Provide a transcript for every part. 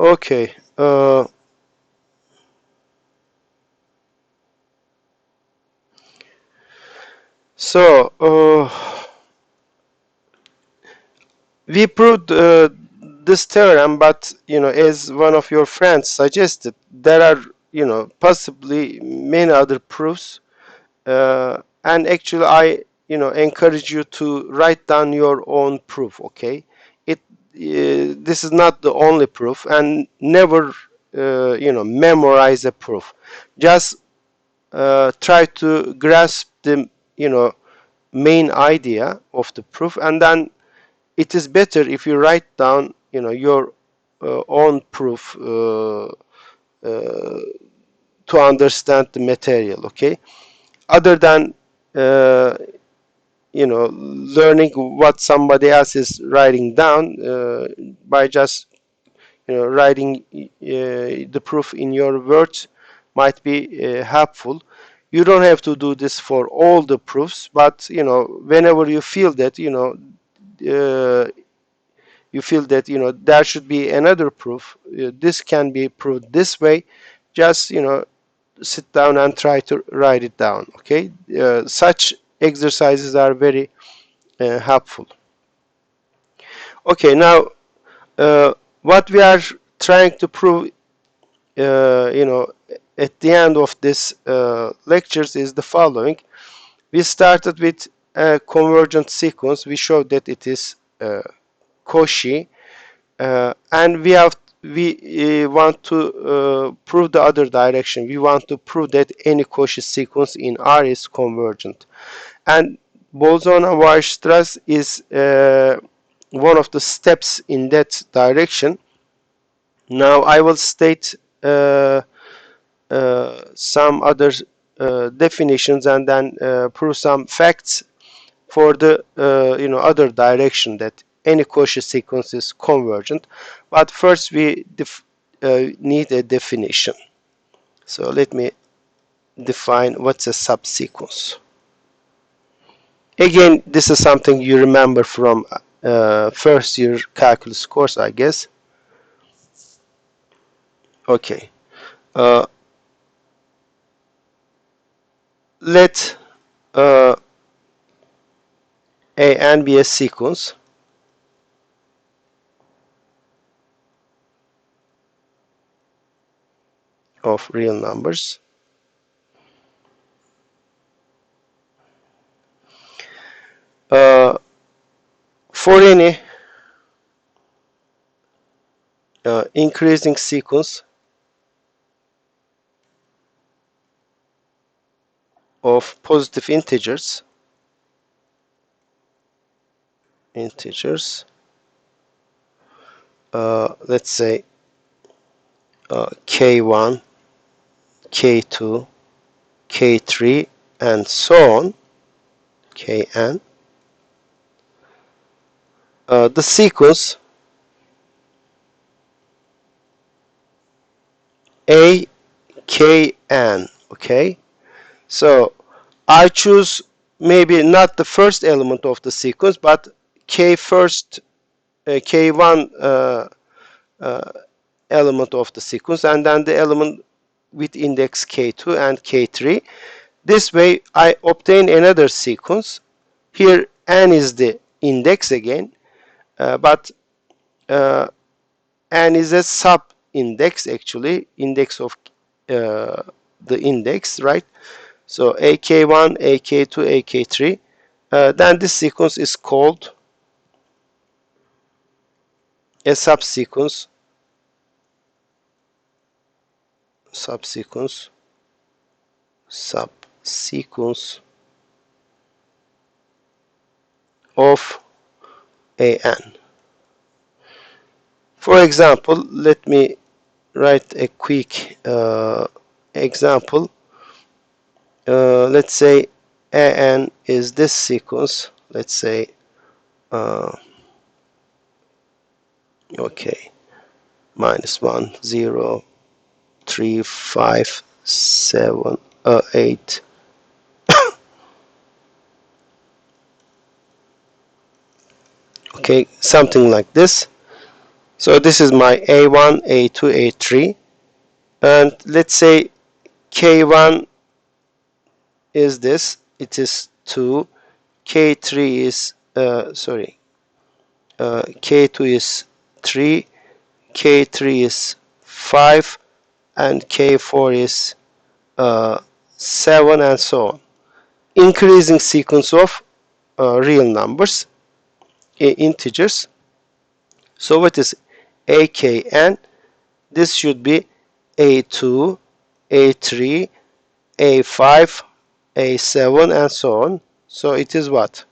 Okay. So we proved this theorem, but as one of your friends suggested, there are possibly many other proofs, and actually I encourage you to write down your own proof. Okay, this is not the only proof, and never memorize a proof. Just try to grasp the main idea of the proof, and then it is better if you write down your own proof to understand the material. Okay, other than uh, learning what somebody else is writing down, by just writing the proof in your words might be helpful. You don't have to do this for all the proofs, but whenever you feel that uh, there should be another proof, this can be proved this way, just sit down and try to write it down. Okay, such exercises are very helpful. Okay, now what we are trying to prove at the end of this lectures is the following. We started with a convergent sequence. We showed that it is Cauchy, and we want to prove the other direction. We want to prove that any Cauchy sequence in R is convergent, and Bolzano-Weierstrass is one of the steps in that direction. Now I will state some other definitions, and then prove some facts for the other direction, that any Cauchy sequence is convergent. But first we need a definition. So let me define what's a subsequence. Again, this is something you remember from first year calculus course, I guess. Okay. Uh, let an be a sequence of real numbers for any increasing sequence of positive integers, let's say k1, k2, k3, and so on, kn. The sequence a kn. Okay, so I choose maybe not the first element of the sequence, but k first, k1 element of the sequence, and then the element with index k2 and k3. This way I obtain another sequence. Here n is the index again, but n is a sub index, actually index of the index, right? So ak1, ak2, ak3. Then this sequence is called a subsequence of an. For example, let me write a quick example. Let's say an is this sequence. Let's say okay, -1, 0, 3, 5, 7, 8. Okay, something like this. So this is my A1, A2, A3, and let's say K1 is this, it is 2, K3 is K2 is 3, K3 is 5, and K4 is 7, and so on. Increasing sequence of real numbers, integers. So what is AKN? This should be A2, A3, A5, A7, and so on. So it is what?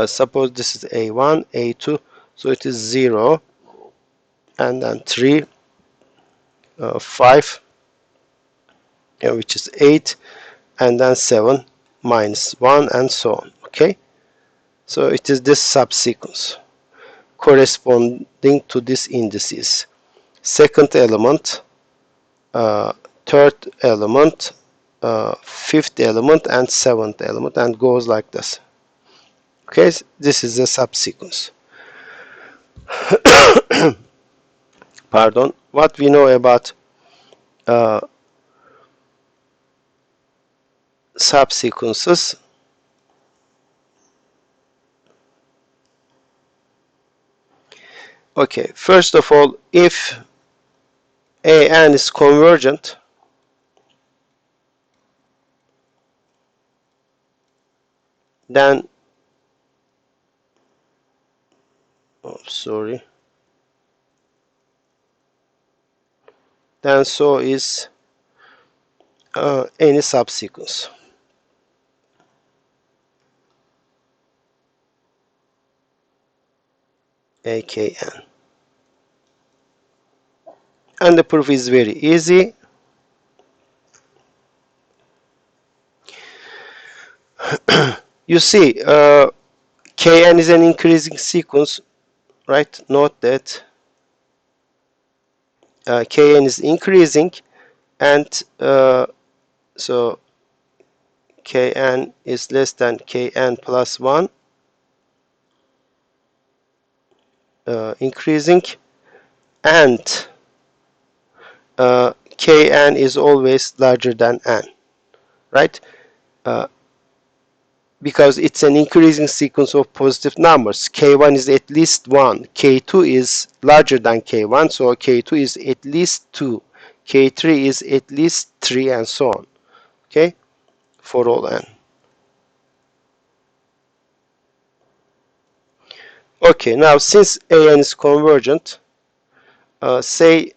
Suppose this is A1, A2, so it is 0, and then 3, 5, which is 8, and then 7, minus 1, and so on. Okay, so it is this subsequence corresponding to these indices. Second element, third element, fifth element, and seventh element, and goes like this. Okay, this is the subsequence. Pardon. What we know about uh, subsequences? Okay, first of all, if AN is convergent, then then so is any subsequence. AKN. And the proof is very easy. You see, Kn is an increasing sequence, right? Note that Kn is increasing, and so Kn is less than Kn plus 1, increasing, and Kn is always larger than n, right? Because it's an increasing sequence of positive numbers. K1 is at least 1, K2 is larger than K1, so K2 is at least 2, K3 is at least 3, and so on, okay, for all n. Okay, now since AN is convergent, say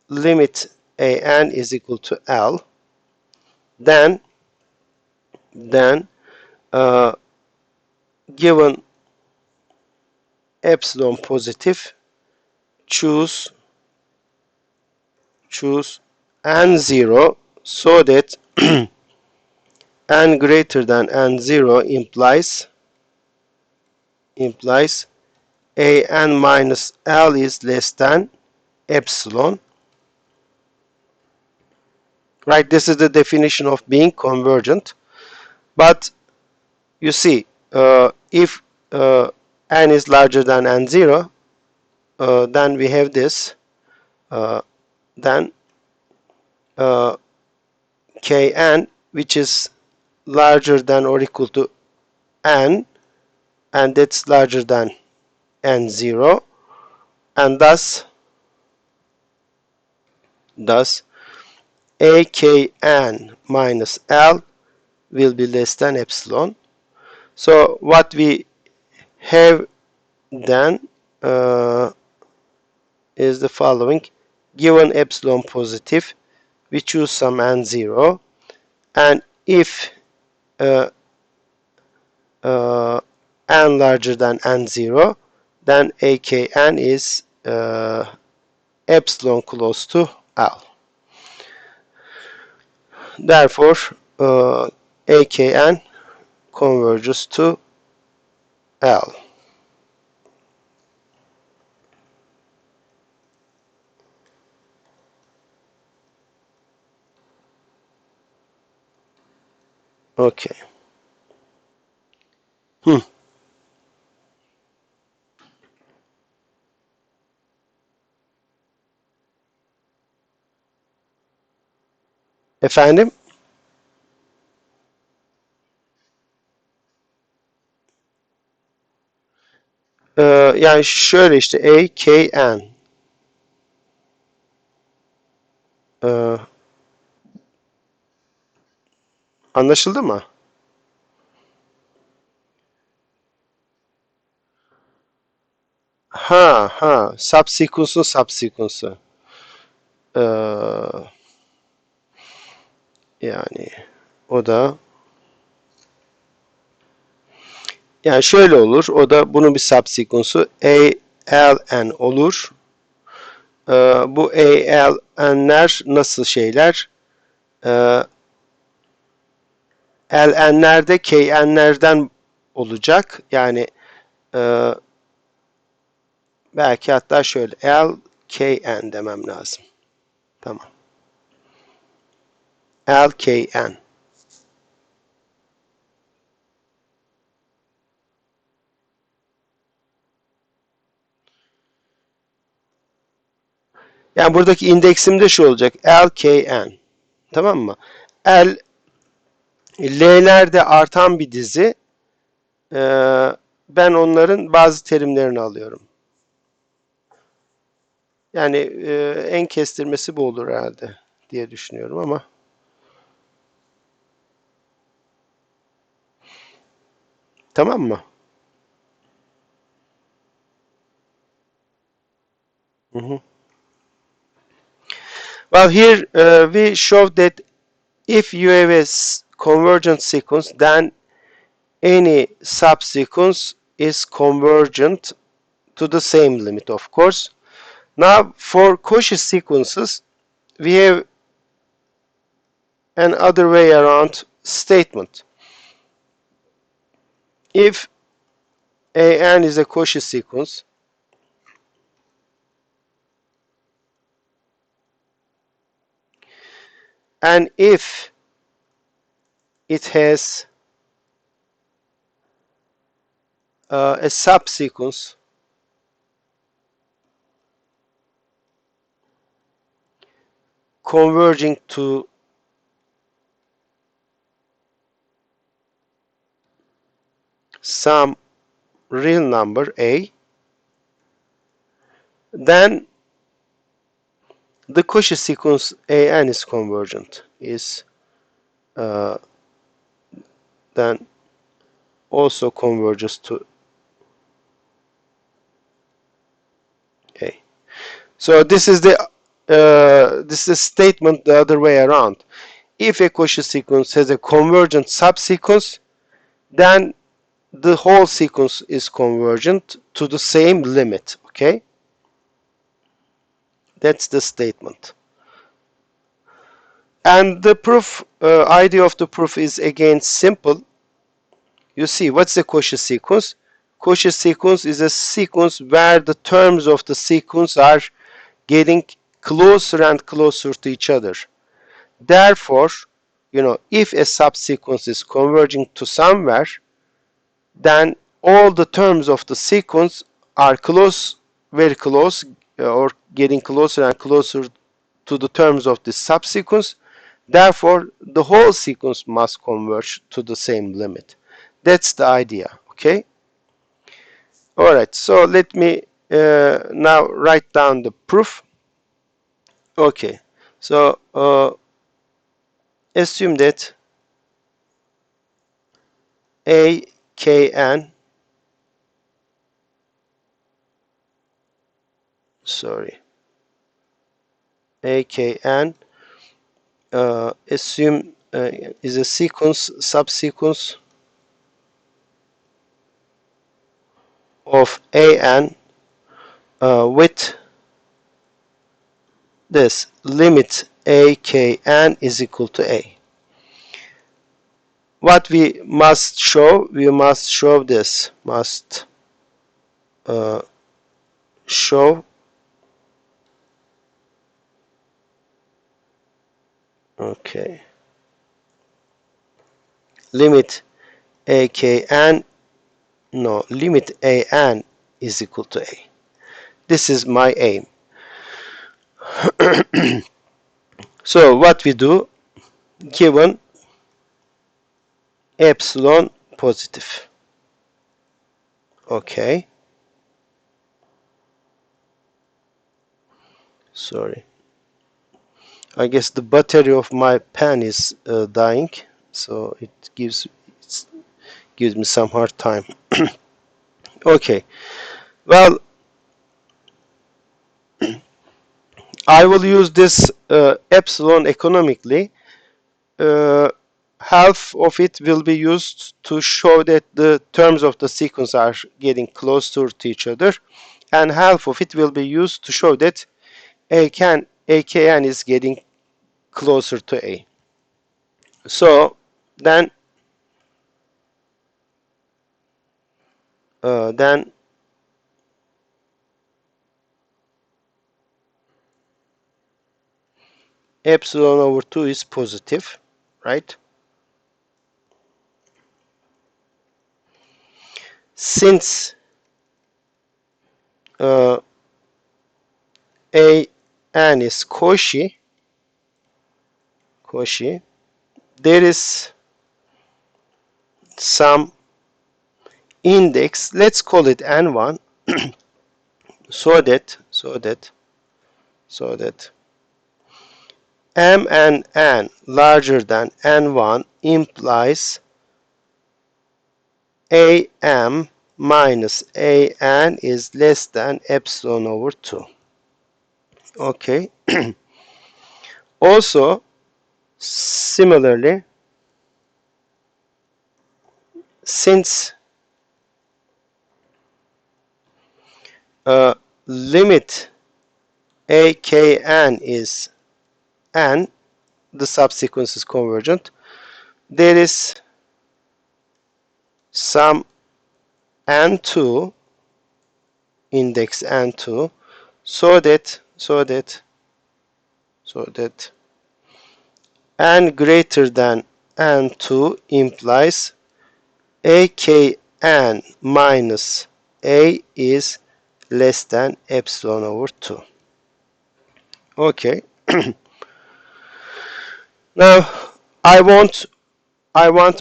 limit AN is equal to L, then uh, given epsilon positive, choose n0, so that n greater than n0 implies an minus L is less than epsilon, right? This is the definition of being convergent. But you see, if n is larger than n0, then we have this, then Kn, which is larger than or equal to n, and that's larger than n0, and thus Akn minus L will be less than epsilon. So what we have then is the following. Given epsilon positive, we choose some n0, and if uh, n larger than n0, then Akn is epsilon close to L. Therefore, Akn converges to L. Okay. Efendim? Yani şöyle işte A, K, N. Ee, Anlaşıldı mı? Ha, subsequence'un subsequence'ı. Ee, Yani o da yani şöyle olur. O da bunun bir subsequence'u A, L, N olur. Bu A, L, N'ler nasıl şeyler? Ee, L, N'ler de K, N'lerden olacak. Yani e, belki hatta şöyle L, K, N demem lazım. Tamam. L, K, N. Yani buradaki indeksimde şu olacak. L, K, N. Tamam mı? L, L'lerde artan bir dizi. Ben onların bazı terimlerini alıyorum. Yani en kestirmesi bu olur herhalde diye düşünüyorum ama. Tamam mı? Hı hı. Well, here we show that if you have a convergent sequence, then any subsequence is convergent to the same limit, of course. Now, for Cauchy sequences, we have an other way around statement. If an is a Cauchy sequence, and if it has a subsequence converging to some real number a, then the Cauchy sequence an is convergent, is uh, then also converges to a. So this is the statement the other way around. If a Cauchy sequence has a convergent subsequence, then the whole sequence is convergent to the same limit. Okay, that's the statement. And the proof idea of the proof is again simple. You see, what's the Cauchy sequence? Cauchy sequence is a sequence where the terms of the sequence are getting closer and closer to each other. Therefore, if a subsequence is converging to somewhere, then all the terms of the sequence are close, very close, or getting closer and closer to the terms of the subsequence. Therefore, the whole sequence must converge to the same limit. That's the idea, okay? All right, so let me now write down the proof. Okay, so assume that A, K, N, sorry, A, K, N, assume is a sequence, subsequence of an with this limit a k n is equal to a. What we must show, this, must show, okay, limit a k n, no, limit a n is equal to a. This is my aim. So what we do, given epsilon positive. Okay. Sorry. I guess the battery of my pen is dying, so it gives me some hard time. Okay. Well, I will use this epsilon economically. Half of it will be used to show that the terms of the sequence are getting closer to each other, and half of it will be used to show that AKN is getting closer to A. So then epsilon over 2 is positive, right? Since AN is Cauchy, there is some index, let's call it N1, so that M and N larger than N1 implies AM minus AN is less than epsilon over 2. Okay. Also, similarly, since limit AKN is N, the subsequence is convergent, there is some N2, index N2, so that N greater than N2 implies AKN minus A is less than epsilon over 2. Okay. Now I want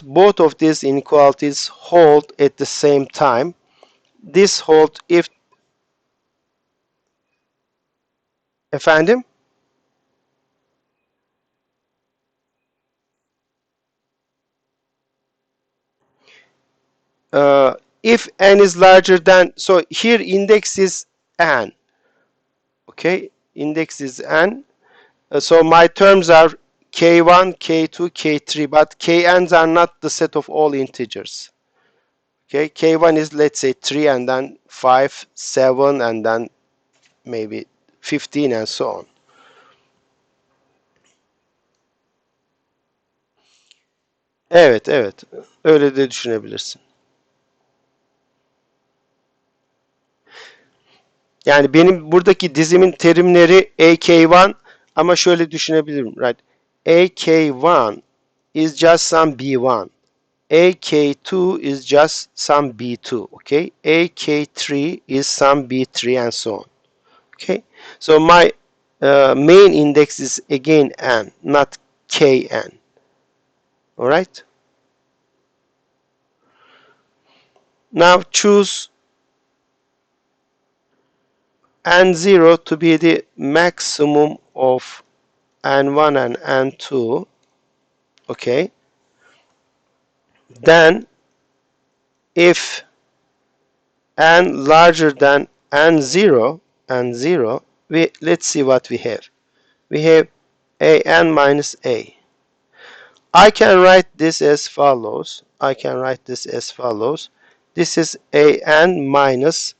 both of these inequalities hold at the same time. This hold if efendim if n is larger than, so here index is n, okay, index is n, so my terms are k1, k2, k3, but kn's are not the set of all integers. Okay, k1 is, let's say, 3 and then 5, 7 and then maybe 15 and so on. Evet, evet. Öyle de düşünebilirsin. Yani benim buradaki dizimin terimleri AK1 ama şöyle düşünebilirim, right? AK1 is just some B1. AK2 is just some B2, okay? AK3 is some B3 and so on, okay? So my main index is again N, not Kn, all right? Now choose N0 to be the maximum of N1 and N2, okay? Then if N larger than N0, let's see what we have. We have AN minus A. I can write this as follows. This is AN minus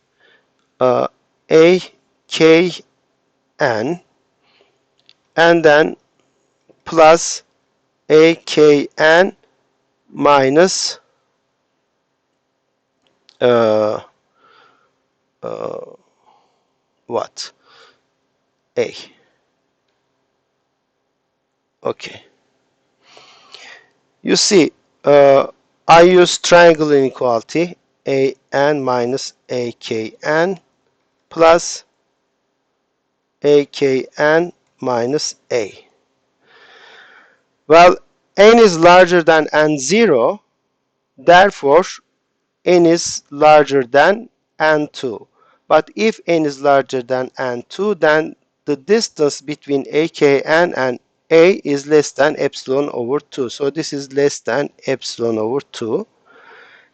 AKN and then plus AKN minus what? A. Okay. You see, I use triangle inequality AN minus AKN plus AKN minus A. Well, n is larger than n0, therefore n is larger than n2. But if n is larger than n2, then the distance between akn and a is less than epsilon over 2. So this is less than epsilon over 2.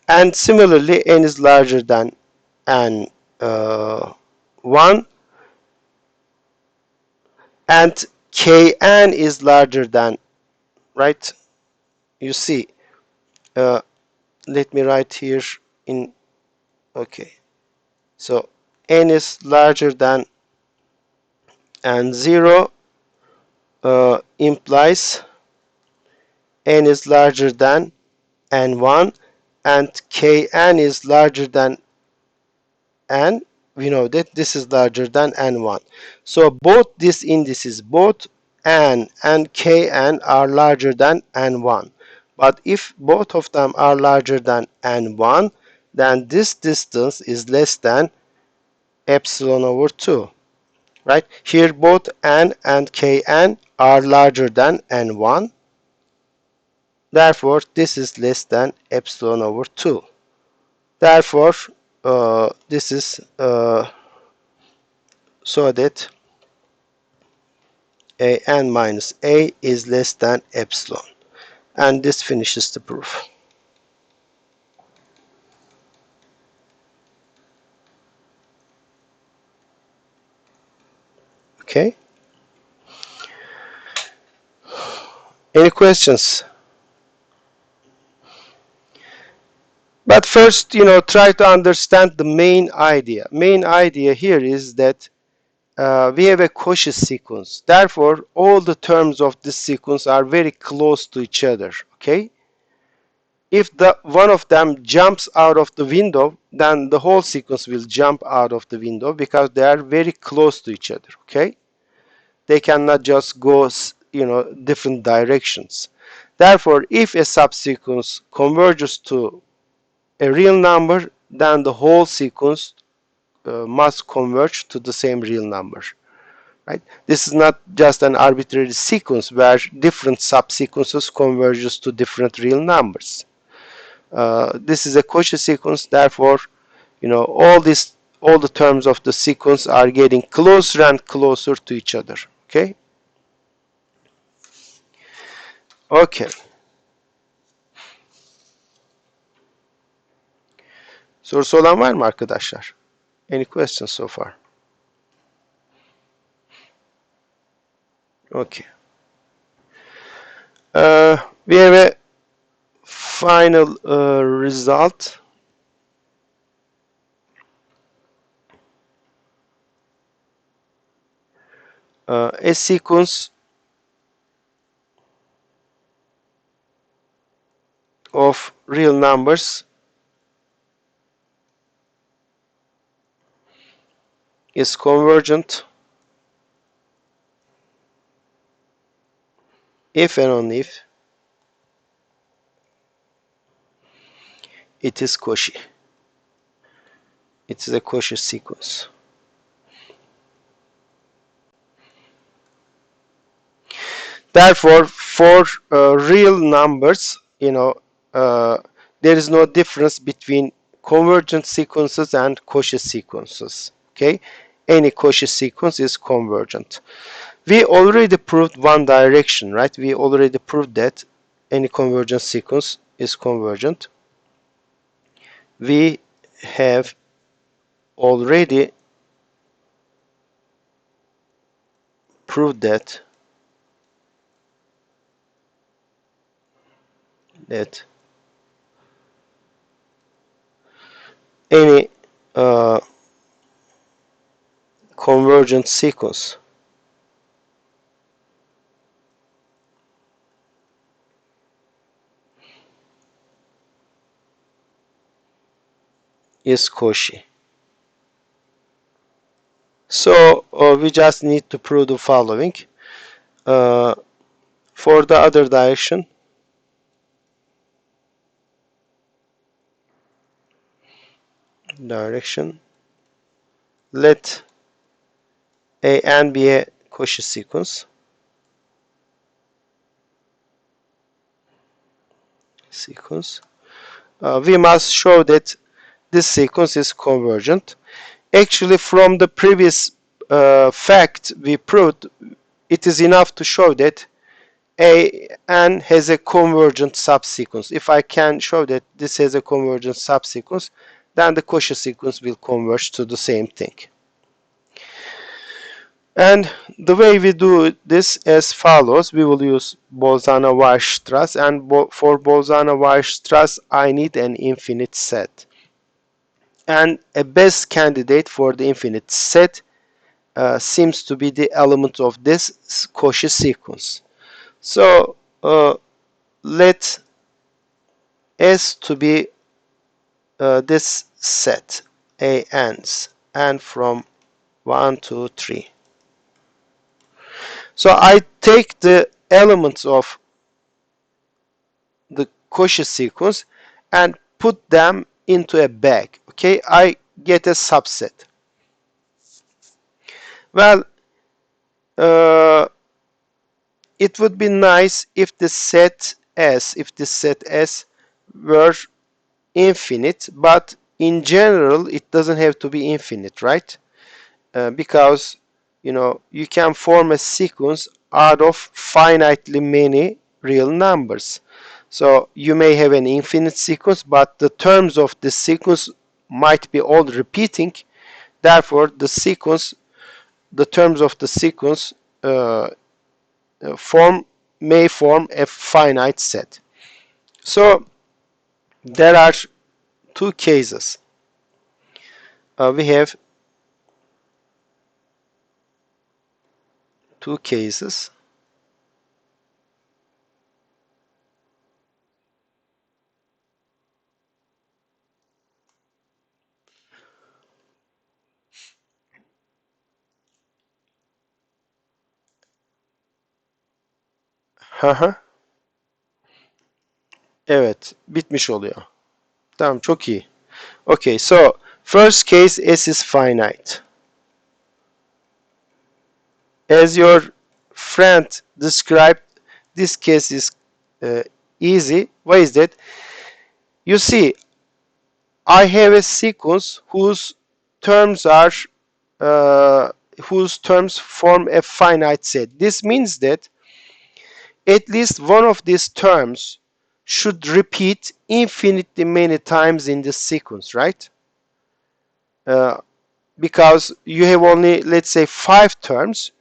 And similarly, n is larger than n 1, and kn is larger than, right? You see, uh, let me write here in, okay. So n is larger than n0 implies n is larger than n1, and kn is larger than n. We know that this is larger than n1. So both these indices, both n and kn, are larger than n1. But if both of them are larger than n1, then this distance is less than epsilon over 2. Right? Here both n and kn are larger than n1. Therefore, this is less than epsilon over 2. Therefore, this is so that a n minus a is less than epsilon. And this finishes the proof. Okay? Any questions? But first, try to understand the main idea. Main idea here is that we have a Cauchy sequence. Therefore, all the terms of this sequence are very close to each other. Okay? If one of them jumps out of the window, then the whole sequence will jump out of the window because they are very close to each other. Okay? They cannot just go, different directions. Therefore, if a subsequence converges to a real number, then the whole sequence must converge to the same real number. Right? This is not just an arbitrary sequence where different subsequences converges to different real numbers. This is a Cauchy sequence. Therefore, all the terms of the sequence are getting closer and closer to each other. Okay. Okay. Sorusu olan var mı arkadaşlar? Any questions so far? Okay. We have a final result. A sequence of real numbers is convergent if and only if it is Cauchy. It is a Cauchy sequence. Therefore, for real numbers, there is no difference between convergent sequences and Cauchy sequences. Okay, any Cauchy sequence is convergent. We already proved one direction, right? We already proved that any convergent sequence is convergent. We have already proved that any convergent sequence is Cauchy. So we just need to prove the following. For the other direction, let an be a Cauchy sequence. sequence, we must show that this sequence is convergent. Actually, from the previous fact we proved, it is enough to show that AN has a convergent subsequence. If I can show that this has a convergent subsequence, then the Cauchy sequence will converge to the same thing. And the way we do this as follows: we will use Bolzano-Weierstrass, and for Bolzano-Weierstrass I need an infinite set. And a best candidate for the infinite set seems to be the element of this Cauchy sequence. So let S to be this set ANs, and from 1 to 3. So I take the elements of the Cauchy sequence and put them into a bag. Okay, I get a subset. Well, it would be nice if the set S were infinite, but in general it doesn't have to be infinite, right? Because you can form a sequence out of finitely many real numbers. So you may have an infinite sequence, but the terms of the sequence might be all repeating. Therefore, the terms of the sequence may form a finite set. So there are two cases. We have two cases. Evet, bitmiş oluyor. Tamam, çok iyi. Okay, so first case S is finite. As your friend described, this case is easy. Why is that? You see, I have a sequence terms are whose terms form a finite set. This means that at least one of these terms should repeat infinitely many times in the sequence, right? Because you have only, let's say, 5 terms,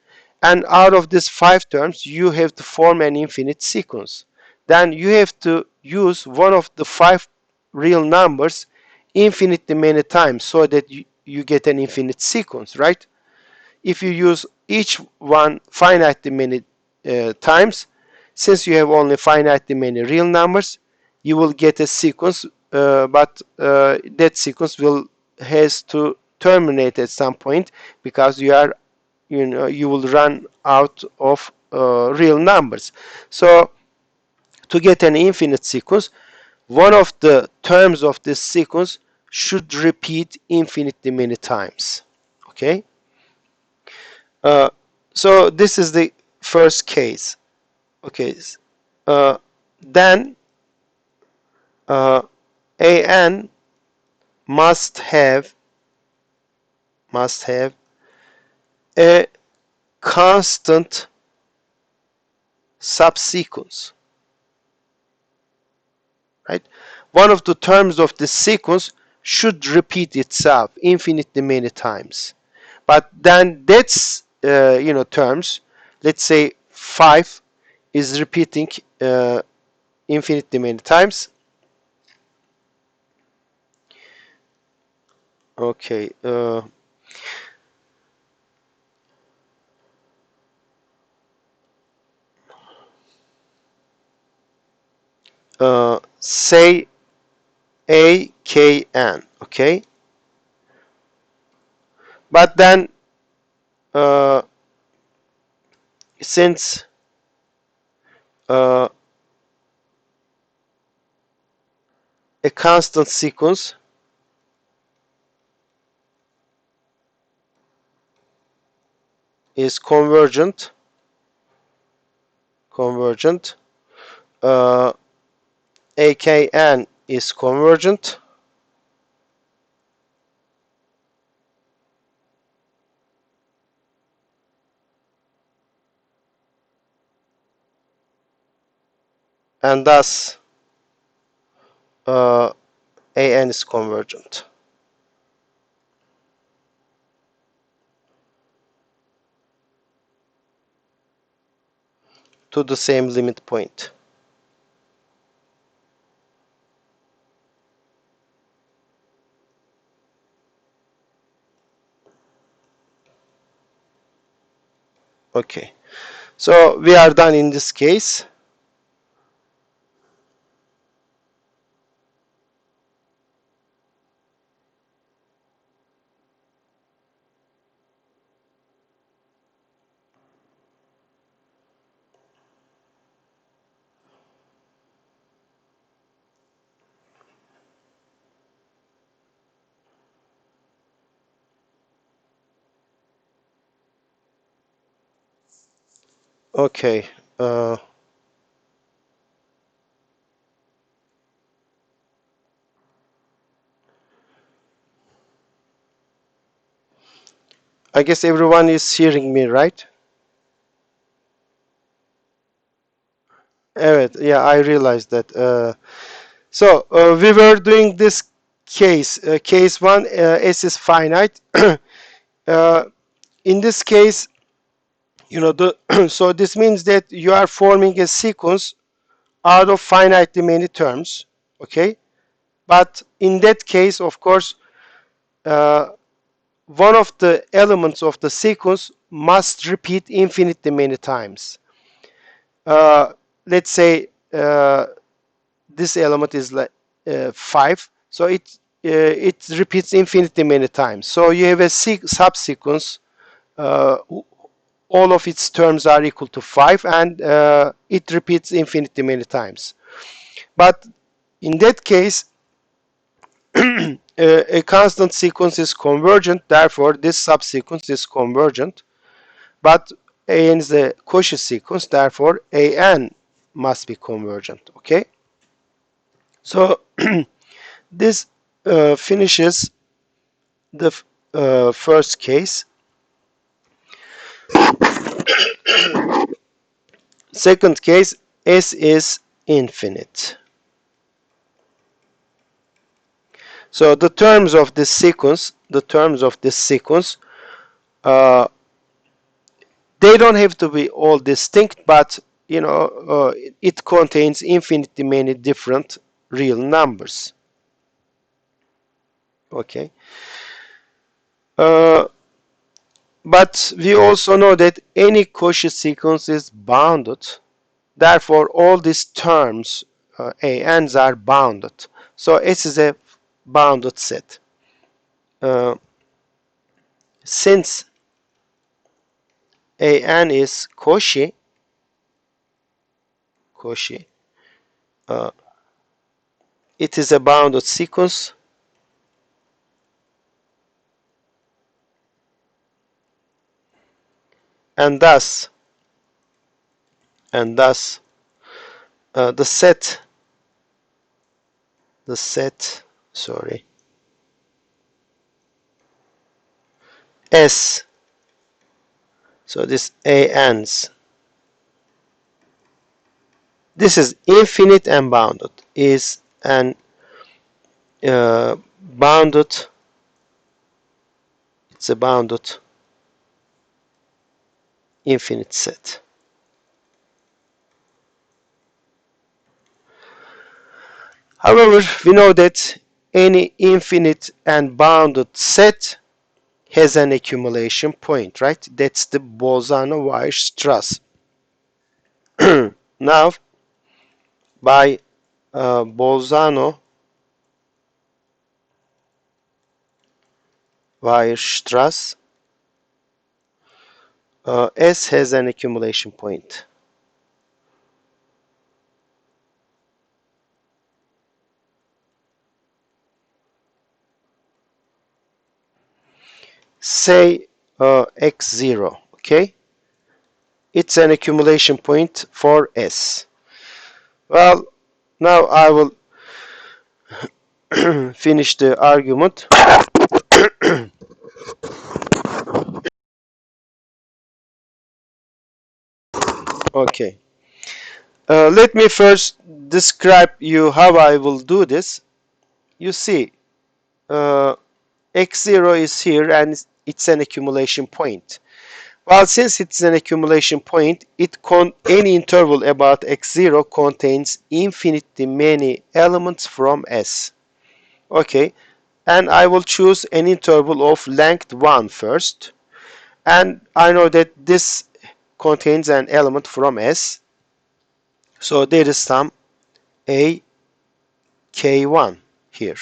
and out of these 5 terms you have to form an infinite sequence. Then you have to use one of the 5 real numbers infinitely many times so that you get an infinite sequence, right? If you use each one finitely many times, since you have only finitely many real numbers, you will get a sequence, but that sequence has to terminate at some point, because you will run out of real numbers. So to get an infinite sequence, one of the terms of this sequence should repeat infinitely many times. Okay. So this is the first case. Okay. Then AN must have a constant subsequence, right? One of the terms of the sequence should repeat itself infinitely many times, but then that's terms, let's say 5 is repeating infinitely many times. Okay. Say AKN, okay? But then since a constant sequence is convergent, uh, AKN is convergent, and thus uh, AN is convergent to the same limit point. Okay, so we are done in this case. Okay, I guess everyone is hearing me, right? Evet, yeah, I realized that. So we were doing this case, case one, S is finite. In this case, you know, so this means that you are forming a sequence out of finitely many terms, okay? But in that case, of course, uh, one of the elements of the sequence must repeat infinitely many times. Uh, let's say this element is like 5, so it repeats infinitely many times. So you have a subsequence, uh, all of its terms are equal to 5, and it repeats infinitely many times. But in that case, a constant sequence is convergent, therefore this subsequence is convergent. But AN is a Cauchy sequence, therefore AN must be convergent, okay? So this finishes the first case. Second case, S is infinite. So the terms of this sequence, uh, they don't have to be all distinct, but you know, it contains infinitely many different real numbers. Okay. Uh, but we also know that any Cauchy sequence is bounded. Therefore, all these terms, ANs, are bounded. So S is a bounded set. Since AN is Cauchy, uh, it is a bounded sequence, and thus the set, sorry, S. So this ANs, this is infinite and bounded, is an bounded. It's a bounded infinite set. However, we know that any infinite and bounded set has an accumulation point, right? That's the Bolzano-Weierstrass. Now, by Bolzano-Weierstrass, S has an accumulation point. Say x0, okay? It's an accumulation point for S. Well, Now I will finish the argument. Okay. Let me first describe you how I will do this. You see, uh, x0 is here and it's an accumulation point. Well, since it's an accumulation point, any interval about x0 contains infinitely many elements from S. Okay, and I will choose an interval of length 1 first. And I know that this contains an element from S. So there is some A K1 here.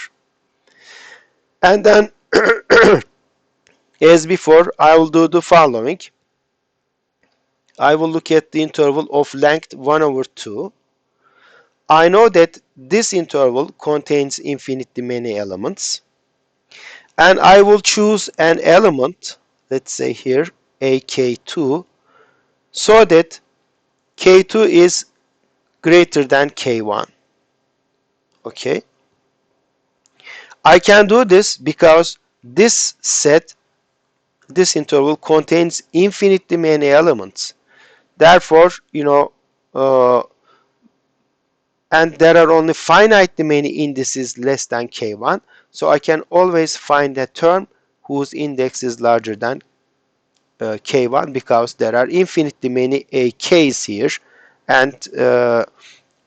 And then, as before, I will do the following. I will look at the interval of length 1 over 2. I know that this interval contains infinitely many elements. And I will choose an element, let's say here, AK2, so that K2 is greater than K1. Okay. I can do this because this interval contains infinitely many elements. Therefore, uh, and there are only finitely many indices less than K1. So I can always find a term whose index is larger than K1 because there are infinitely many Ks here and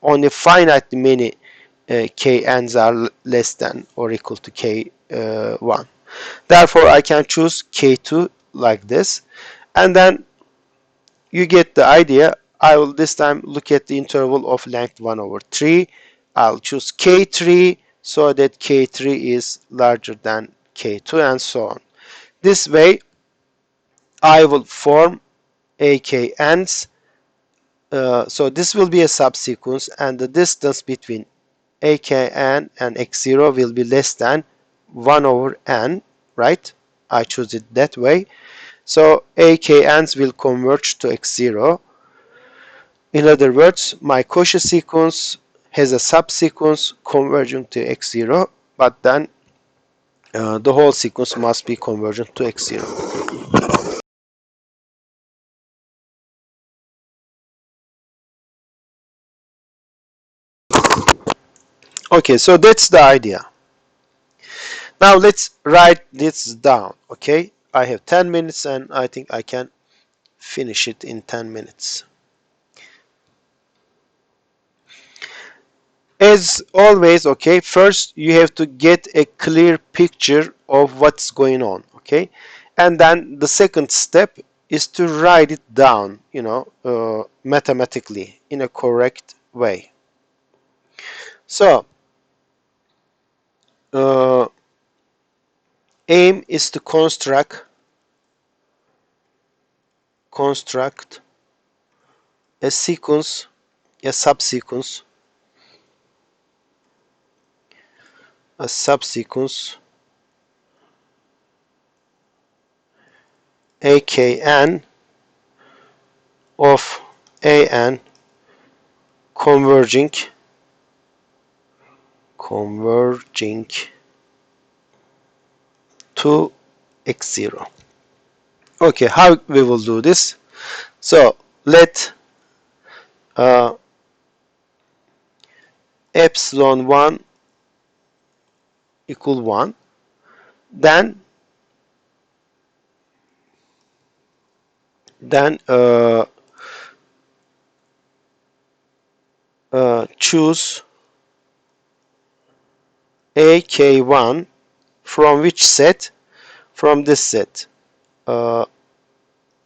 only finitely many Kns are less than or equal to K1. Therefore, I can choose K2 like this. And then you get the idea. I will this time look at the interval of length 1 over 3. I'll choose K3 so that K3 is larger than K2 and so on. This way, I will form AKNs. So this will be a subsequence and the distance between AKN and X0 will be less than 1 over N, right? I choose it that way. So AKNs will converge to X0. In other words, my Cauchy sequence has a subsequence converging to X0, but then the whole sequence must be convergent to X0. Okay, so that's the idea. Now let's write this down, okay? I have 10 minutes and I think I can finish it in 10 minutes. As always, okay, first you have to get a clear picture of what's going on, okay? And then the second step is to write it down, mathematically in a correct way. So, uh, aim is to construct a sequence, a subsequence, a subsequence AKN of AN converging to X0. Okay, how we will do this? So let uh, epsilon 1 equal 1. Then choose AK1 from which set? From this set.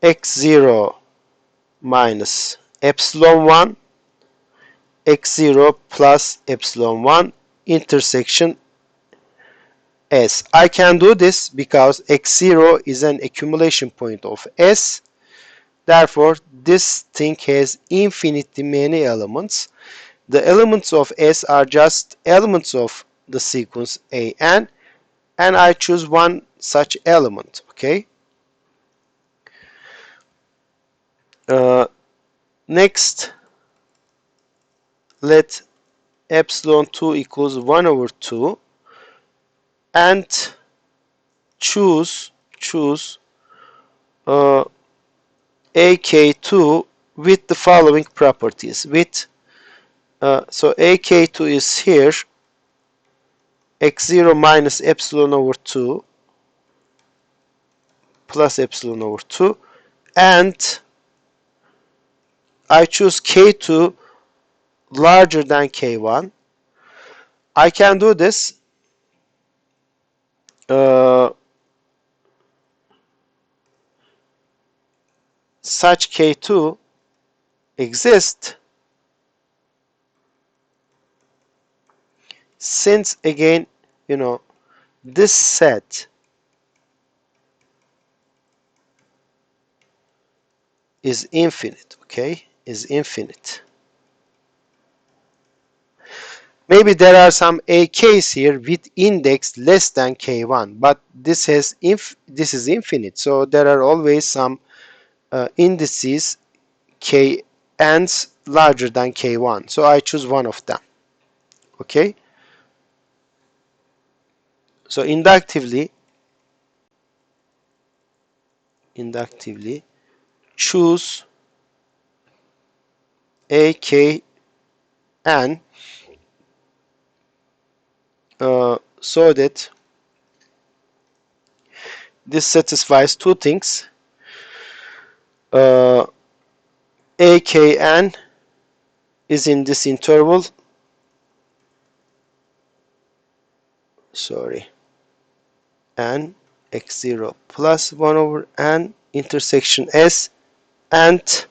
X0 minus epsilon 1, X0 plus epsilon 1 intersection S. I can do this because X0 is an accumulation point of S. Therefore, this thing has infinitely many elements. The elements of S are just elements of the sequence AN, and I choose one such element. Okay. Next, let epsilon 2 equals 1 over 2, and choose uh, AK2 with the following properties. So AK2 is here, x0 minus epsilon over 2 plus epsilon over 2, and I choose K2 larger than K1. I can do this such K2 exists since, again, this set is infinite, okay, is infinite. Maybe there are some AKs here with index less than K1, but this is infinite, so there are always some indices Kn's larger than K1, so I choose one of them, okay. So inductively choose AKN, so that this satisfies two things. AKN is in this interval, n x0 plus 1 over n intersection s, and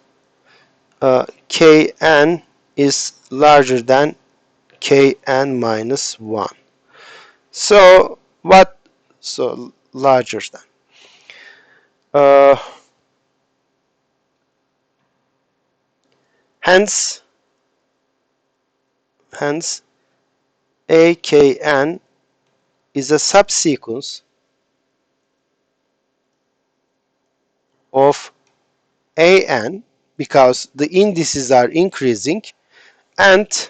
Kn is larger than Kn minus 1. So larger than. Hence AKN is a subsequence of AN because the indices are increasing, and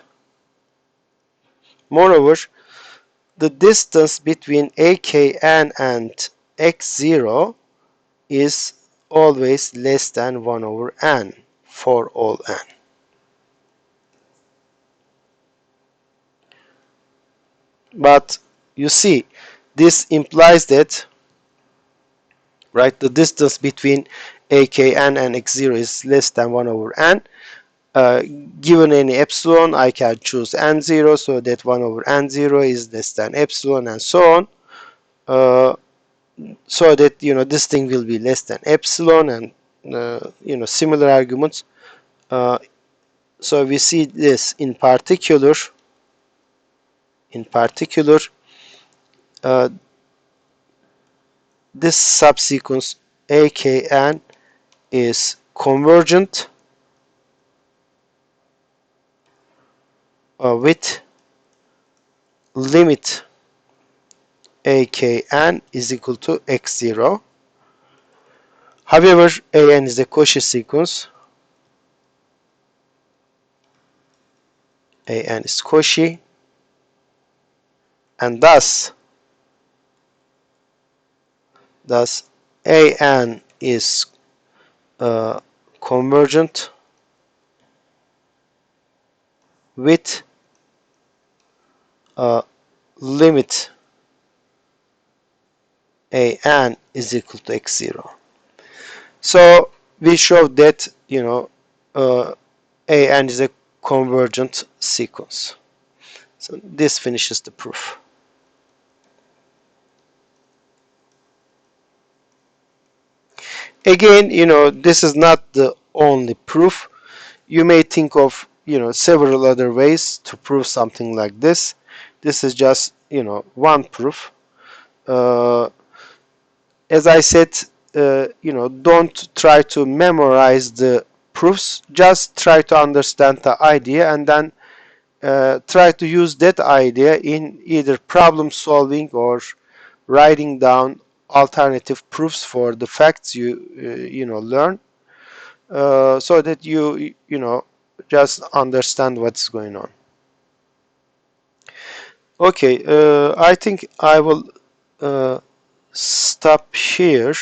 moreover, the distance between AKN and x0 is always less than 1 over n for all n. But you see, this implies that, right, the distance between AKN and x0 is less than 1 over n. Given any epsilon, I can choose n0 so that 1 over n0 is less than epsilon, and so on. So that this thing will be less than epsilon, and similar arguments. So we see this in particular. This subsequence AKN is convergent with limit AKN is equal to x0. However, AN is a Cauchy sequence. AN is Cauchy, and thus AN is convergent with limit AN is equal to x0. So we showed that AN is a convergent sequence. So this finishes the proof. Again, this is not the only proof. You may think of several other ways to prove something like this. This is just one proof. As I said, don't try to memorize the proofs. Just try to understand the idea, and then try to use that idea in either problem solving or writing down alternative proofs for the facts you learn, so that you just understand what's going on. Okay, I think I will uh, stop here.